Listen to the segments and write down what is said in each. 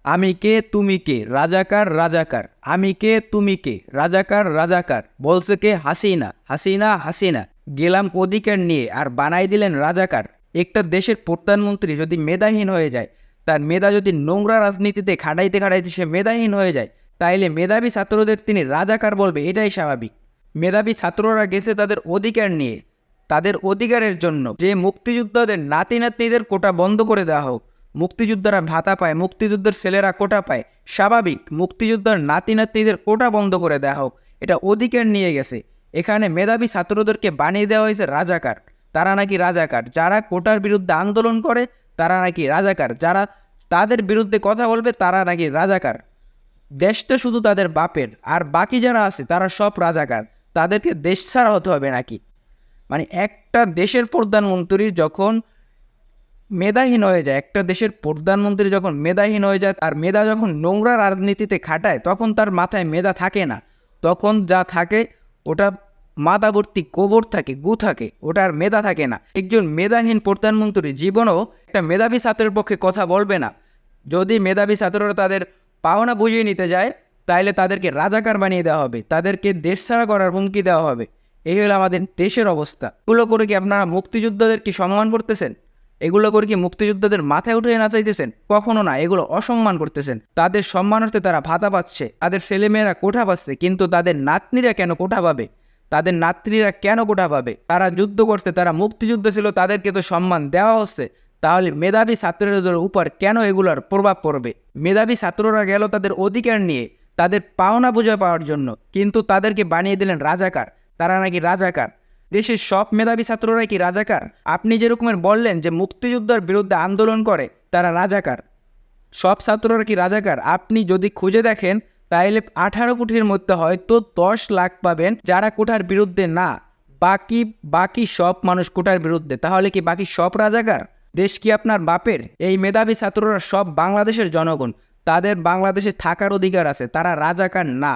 আমি কে তুমি কে রাজাকার রাজাকার, আমি কে তুমি কে রাজাকার রাজাকার, বলছে কে হাসিনা হাসিনা হাসিনা, গেলাম অধিকার নিয়ে আর বানাই দিলেন রাজাকার। একটা দেশের প্রধানমন্ত্রী যদি মেধাহীন হয়ে যায়, তার মেধা যদি নোংরা রাজনীতিতে খাটাইতে খাটাইতে সে মেধাহীন হয়ে যায়, তাইলে মেধাবী ছাত্রদের তিনি রাজাকার বলবে, এটাই স্বাভাবিক। মেধাবী ছাত্ররা গেছে তাদের অধিকার নিয়ে, তাদের অধিকারের জন্য। যে মুক্তিযোদ্ধাদের নাতি নাতনিদের কোটা বন্ধ করে দেওয়া হোক, মুক্তিযোদ্ধারা ভাতা পায়, মুক্তিযুদ্ধের ছেলেরা কোটা পায়, স্বাভাবিক। মুক্তিযোদ্ধার নাতি নাতনিদের কোটা বন্ধ করে দেওয়া হোক, এটা অধিকার নিয়ে গেছে। এখানে মেধাবী ছাত্রদেরকে বানিয়ে দেওয়া হয়েছে রাজাকার। তারা নাকি রাজাকার, যারা কোটার বিরুদ্ধে আন্দোলন করে তারা নাকি রাজাকার, যারা তাদের বিরুদ্ধে কথা বলবে তারা নাকি রাজাকার। দেশটা শুধু তাদের বাপের, আর বাকি যারা আছে তারা সব রাজাকার। তাদেরকে দেশ ছাড়া হতে হবে নাকি? মানে একটা দেশের প্রধানমন্ত্রী যখন মেধাহীন হয়ে যায়, একটা দেশের প্রধানমন্ত্রী যখন মেধাহীন হয়ে যায়, আর মেধা যখন নোংরা রাজনীতিতে খাটায়, তখন তার মাথায় মেধা থাকে না। তখন যা থাকে ওটা মাথাভর্তি গোবর থাকে, গু থাকে, ওটার মেধা থাকে না। একজন মেধাহীন প্রধানমন্ত্রী জীবনেও একটা মেধাবী ছাত্রের পক্ষে কথা বলবে না। যদি মেধাবী ছাত্ররা তাদের পাওনা বুঝিয়ে নিতে যায়, তাইলে তাদেরকে রাজাকার বানিয়ে দেওয়া হবে, তাদেরকে দেশ ছাড়া করার হুমকি দেওয়া হবে। এই হলো আমাদের দেশের অবস্থা। এগুলো করে কি আপনারা মুক্তিযোদ্ধাদের কি সম্মান করতেছেন? এগুলো করে কি মুক্তিযোদ্ধাদের মাথায় উঠে নাচাইতেছেন? কখনো না, এগুলো অসম্মান করতেছেন। তাদের সম্মানার্থে তারা ভাতা পাচ্ছে, তাদের ছেলেমেয়েরা কোঠা পাচ্ছে, কিন্তু তাদের নাতনিরা কেন কোঠা পাবে? তাদের নাতনিরা কেন কোঠা পাবে? তারা যুদ্ধ করছে, তারা মুক্তিযুদ্ধ ছিল, তাদেরকে তো সম্মান দেওয়া হচ্ছে। তাহলে মেধাবী ছাত্রদের উপর কেন এগুলোর প্রভাব পড়বে? মেধাবী ছাত্ররা গেল তাদের অধিকার নিয়ে, তাদের পাওনা বুঝে পাওয়ার জন্য, কিন্তু তাদেরকে বানিয়ে দিলেন রাজাকার। তারা নাকি রাজাকার। দেশের সব মেধাবী ছাত্ররাই কি রাজাকার? আপনি যেরকমের বললেন যে মুক্তিযুদ্ধের বিরুদ্ধে আন্দোলন করে তারা রাজাকার, সব ছাত্ররা কি রাজাকার? আপনি যদি খুঁজে দেখেন তাহলে 18 কোটির মধ্যে হয়তো 10 লাখ পাবেন যারা কোটার বিরুদ্ধে না। বাকি বাকি সব মানুষ কোটার বিরুদ্ধে। তাহলে কি বাকি সব রাজাকার? দেশ কি আপনার বাপের? এই মেধাবী ছাত্ররা সব বাংলাদেশের জনগণ, তাদের বাংলাদেশে থাকার অধিকার আছে, তারা রাজাকার না।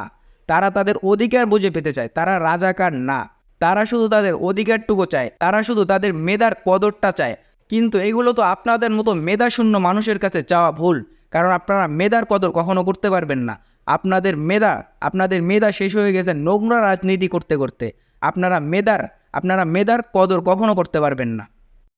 তারা তাদের অধিকার বুঝে পেতে চায়, তারা রাজাকার না। তারা শুধু তাদের অধিকারটুকু চায়, তারা শুধু তাদের মেধার কদরটা চায়। কিন্তু এগুলো তো আপনাদের মতো মেধাশূন্য মানুষের কাছে চাওয়া ভুল, কারণ আপনারা মেধার কদর কখনো করতে পারবেন না। আপনাদের মেধা শেষ হয়ে গেছে নোংরা রাজনীতি করতে করতে। আপনারা মেধার কদর কখনো করতে পারবেন না।